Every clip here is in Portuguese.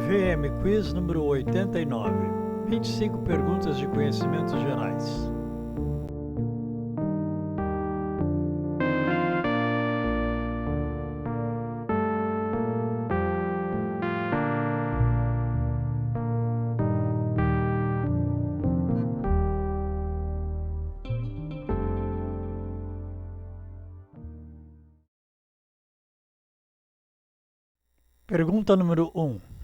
VM Quiz número 89. 25 perguntas de conhecimentos gerais. Pergunta número 1.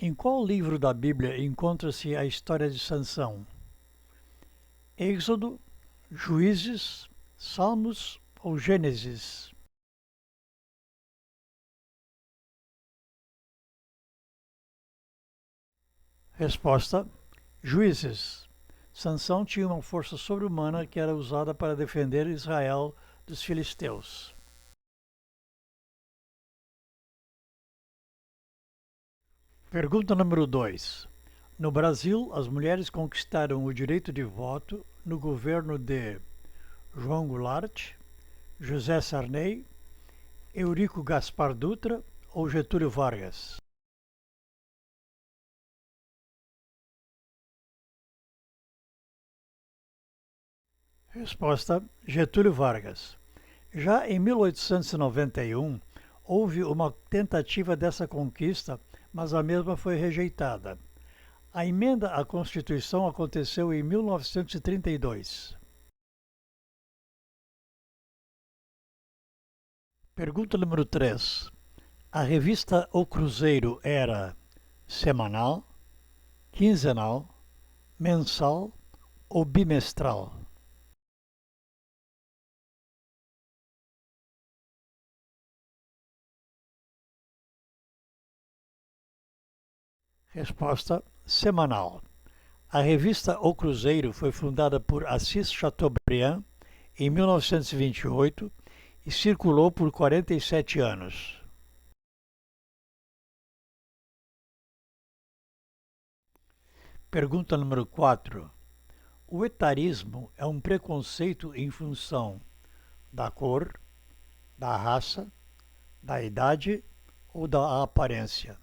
Em qual livro da Bíblia encontra-se a história de Sansão? Êxodo, Juízes, Salmos ou Gênesis? Resposta: Juízes. Sansão tinha uma força sobre-humana que era usada para defender Israel dos filisteus. Pergunta número 2. No Brasil, as mulheres conquistaram o direito de voto no governo de João Goulart, José Sarney, Eurico Gaspar Dutra ou Getúlio Vargas? Resposta: Getúlio Vargas. Já em 1891, houve uma tentativa dessa conquista, mas a mesma foi rejeitada. A emenda à Constituição aconteceu em 1932. Pergunta número 3. A revista O Cruzeiro era semanal, quinzenal, mensal ou bimestral? Resposta: semanal. A revista O Cruzeiro foi fundada por Assis Chateaubriand em 1928 e circulou por 47 anos. Pergunta número 4. O etarismo é um preconceito em função da cor, da raça, da idade ou da aparência?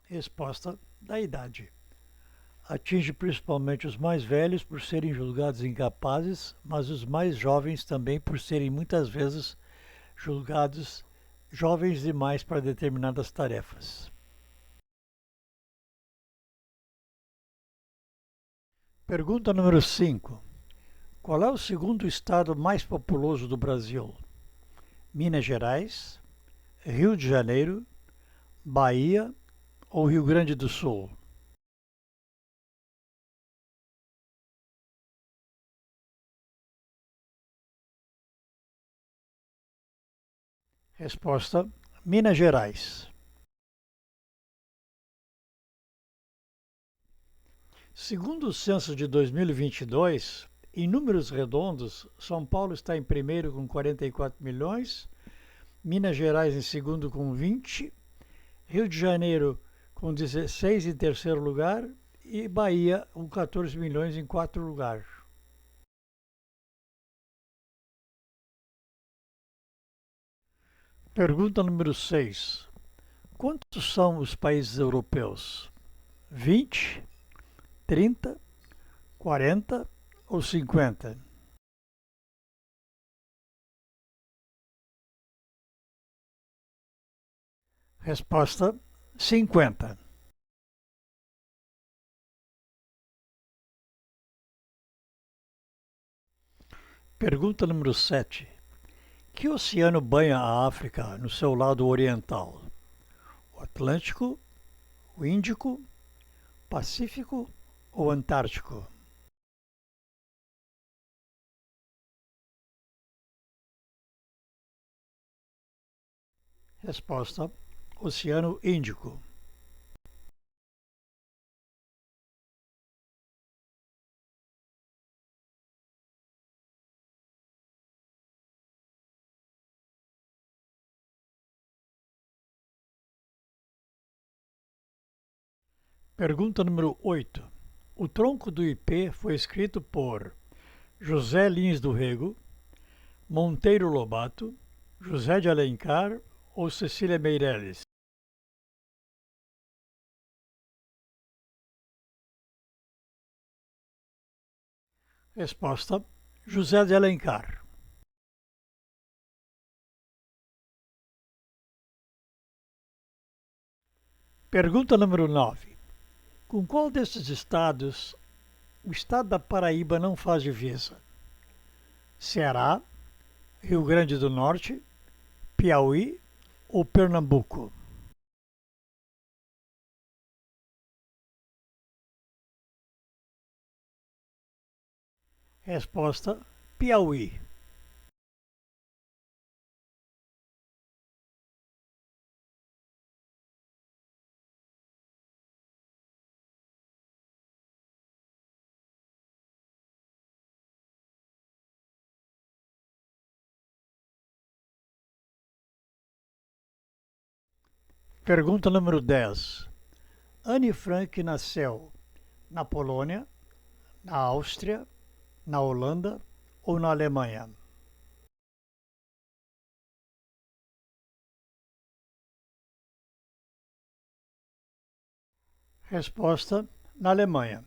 Resposta: da idade. Atinge principalmente os mais velhos por serem julgados incapazes, mas os mais jovens também por serem muitas vezes julgados jovens demais para determinadas tarefas. Pergunta número 5. Qual é o segundo estado mais populoso do Brasil? Minas Gerais, Rio de Janeiro, Bahia ou Rio Grande do Sul? Resposta: Minas Gerais. Segundo o censo de 2022, em números redondos, São Paulo está em primeiro com 44 milhões, Minas Gerais em segundo com 20, Rio de Janeiro com 16 em terceiro lugar e Bahia com 14 milhões em quarto lugar. Pergunta número 6. Quantos são os países europeus? 20, 30, 40 ou 50? Resposta: 50. Pergunta número 7. Que oceano banha a África no seu lado oriental? O Atlântico, o Índico, Pacífico ou Antártico? Resposta: Oceano Índico. Pergunta número 8. O tronco do IP foi escrito por José Lins do Rego, Monteiro Lobato, José de Alencar ou Cecília Meirelles? Resposta: José de Alencar. Pergunta número 9. Com qual desses estados o estado da Paraíba não faz divisa? Ceará, Rio Grande do Norte, Piauí ou Pernambuco? Resposta: Piauí. Pergunta número 10. Anne Frank nasceu na Polônia, na Áustria, na Holanda ou na Alemanha? Resposta: na Alemanha.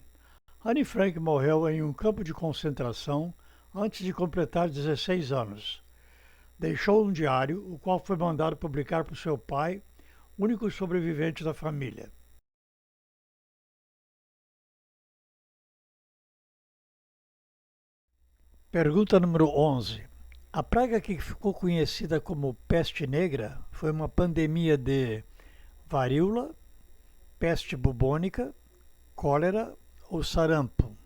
Anne Frank morreu em um campo de concentração antes de completar 16 anos. Deixou um diário, o qual foi mandado publicar por seu pai, único sobrevivente da família. Pergunta número 11. A praga que ficou conhecida como peste negra foi uma pandemia de varíola, peste bubônica, cólera ou sarampo?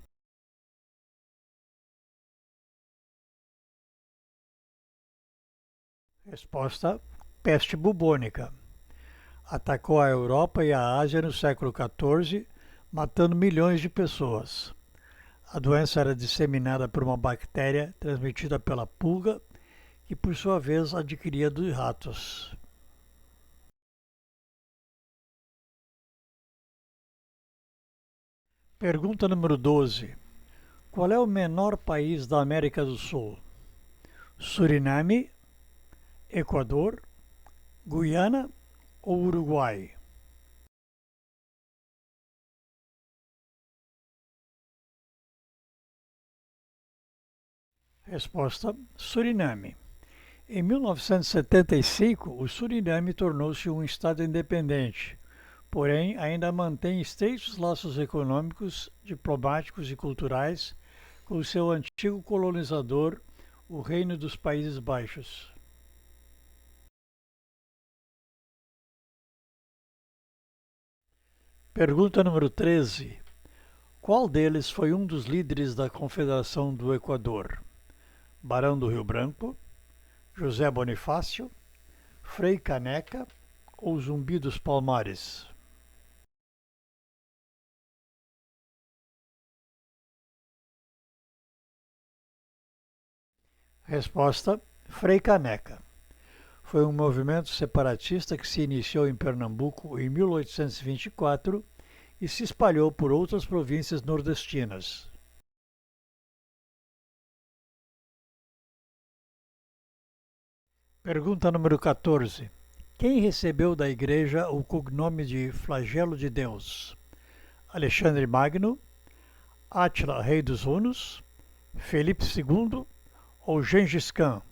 Resposta: peste bubônica. Atacou a Europa e a Ásia no século XIV, matando milhões de pessoas. A doença era disseminada por uma bactéria transmitida pela pulga, que por sua vez adquiria dos ratos. Pergunta número 12. Qual é o menor país da América do Sul? Suriname, Equador, Guiana ou Uruguai? Resposta: Suriname. Em 1975, o Suriname tornou-se um estado independente, porém ainda mantém estreitos laços econômicos, diplomáticos e culturais com seu antigo colonizador, o Reino dos Países Baixos. Pergunta número 13. Qual deles foi um dos líderes da Confederação do Equador? Barão do Rio Branco, José Bonifácio, Frei Caneca ou Zumbi dos Palmares? Resposta: Frei Caneca. Foi um movimento separatista que se iniciou em Pernambuco em 1824 e se espalhou por outras províncias nordestinas. Pergunta número 14. Quem recebeu da Igreja o cognome de Flagelo de Deus? Alexandre Magno, Átila, rei dos Hunos, Felipe II ou Gengis Khan?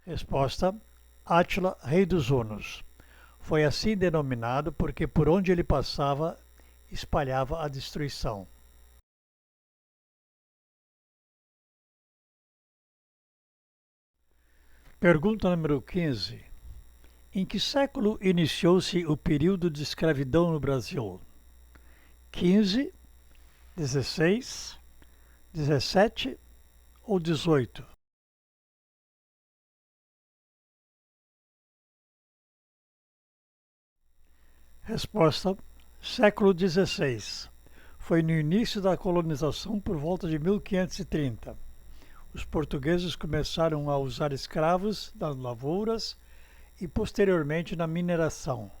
Resposta: Átila, rei dos Hunos. Foi assim denominado porque por onde ele passava espalhava a destruição. Pergunta número 15. Em que século iniciou-se o período de escravidão no Brasil? 15, 16, 17 ou 18? Resposta: século XVI. Foi no início da colonização por volta de 1530. Os portugueses começaram a usar escravos nas lavouras e posteriormente na mineração.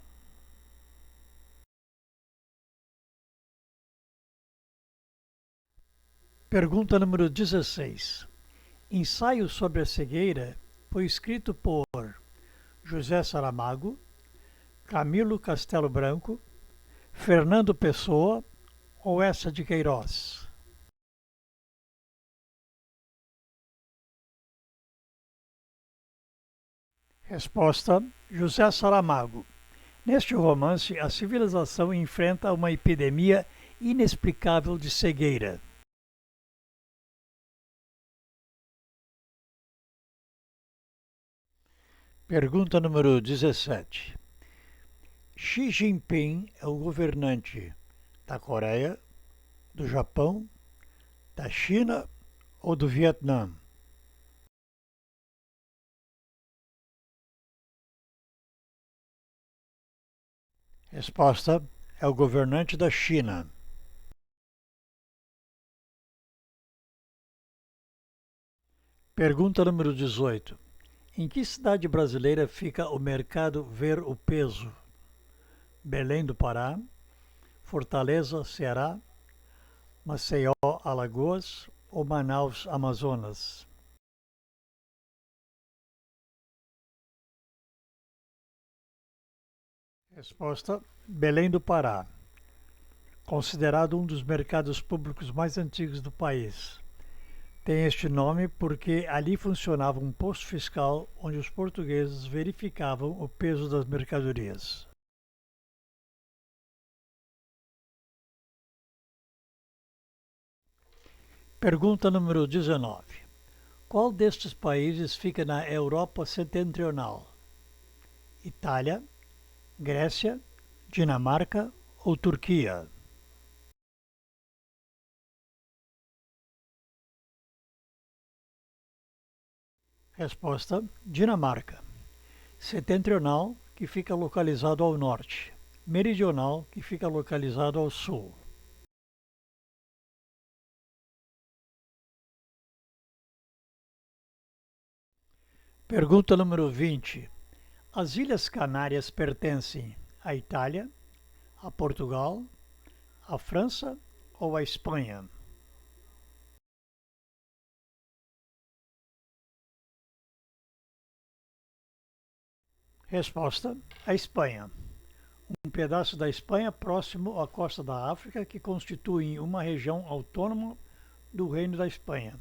Pergunta número 16. Ensaio sobre a cegueira foi escrito por José Saramago, Camilo Castelo Branco, Fernando Pessoa ou Eça de Queiroz? Resposta: José Saramago. Neste romance, a civilização enfrenta uma epidemia inexplicável de cegueira. Pergunta número 17. Xi Jinping é o governante da Coreia, do Japão, da China ou do Vietnã? Resposta: é o governante da China. Pergunta número 18. Em que cidade brasileira fica o mercado Ver o Peso? Belém do Pará, Fortaleza, Ceará, Maceió, Alagoas ou Manaus, Amazonas? Resposta: Belém do Pará. Considerado um dos mercados públicos mais antigos do país. Tem este nome porque ali funcionava um posto fiscal onde os portugueses verificavam o peso das mercadorias. Pergunta número 19. Qual destes países fica na Europa Setentrional? Itália, Grécia, Dinamarca ou Turquia? Resposta: Dinamarca. Setentrional, que fica localizado ao norte. Meridional, que fica localizado ao sul. Pergunta número 20. As Ilhas Canárias pertencem à Itália, a Portugal, à França ou à Espanha? Resposta: a Espanha. Um pedaço da Espanha próximo à costa da África que constitui uma região autônoma do Reino da Espanha.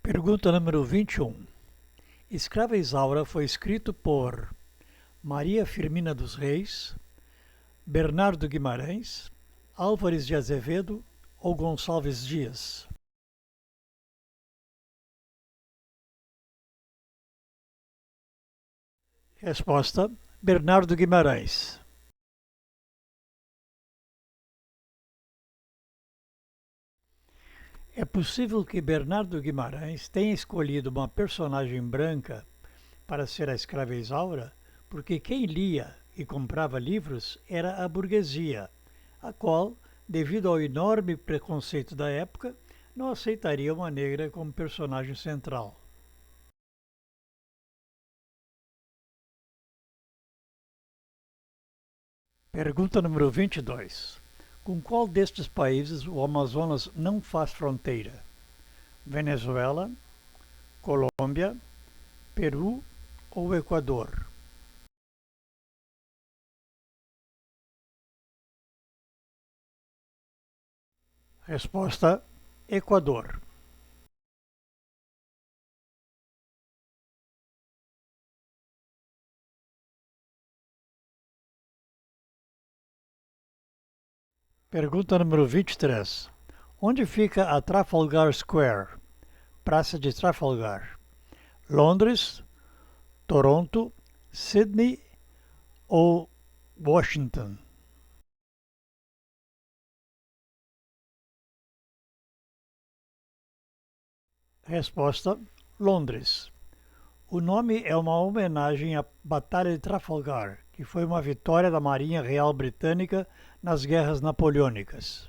Pergunta número 21. Escrava Isaura foi escrito por Maria Firmina dos Reis, Bernardo Guimarães, Álvares de Azevedo ou Gonçalves Dias? Resposta: Bernardo Guimarães. É possível que Bernardo Guimarães tenha escolhido uma personagem branca para ser a escrava Isaura, porque quem lia e comprava livros era a burguesia, a qual, devido ao enorme preconceito da época, não aceitaria uma negra como personagem central. Pergunta número 22. Com qual destes países o Amazonas não faz fronteira? Venezuela, Colômbia, Peru ou Equador? Resposta: Equador. Pergunta número 23. Onde fica a Trafalgar Square, Praça de Trafalgar? Londres, Toronto, Sydney ou Washington? Resposta: Londres. O nome é uma homenagem à Batalha de Trafalgar, que foi uma vitória da Marinha Real Britânica nas Guerras Napoleônicas.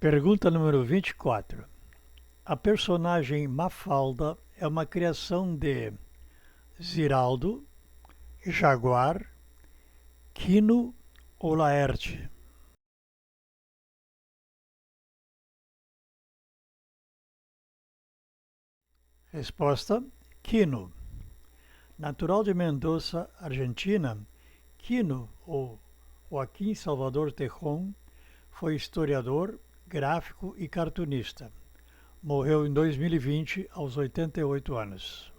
Pergunta número 24. A personagem Mafalda é uma criação de Ziraldo, Jaguar, Quino ou Laerte? Resposta: Quino. Natural de Mendoza, Argentina, Quino, ou Joaquim Salvador Tejon, foi historiador, gráfico e cartunista. Morreu em 2020, aos 88 anos.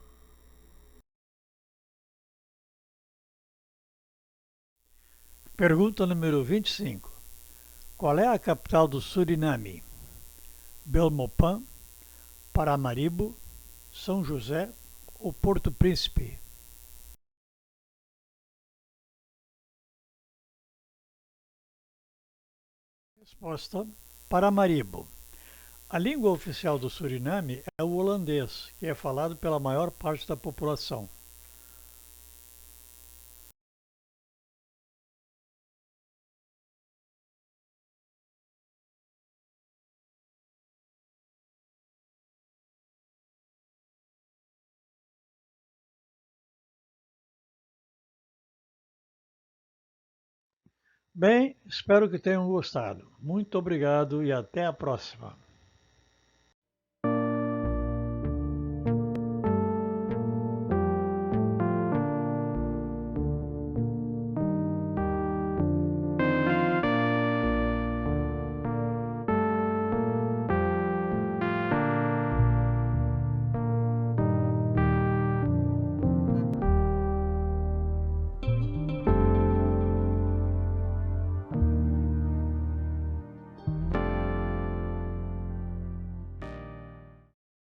Pergunta número 25. Qual é a capital do Suriname? Belmopan, Paramaribo, São José ou Porto Príncipe? Resposta: Paramaribo. A língua oficial do Suriname é o holandês, que é falado pela maior parte da população. Bem, espero que tenham gostado. Muito obrigado e até a próxima.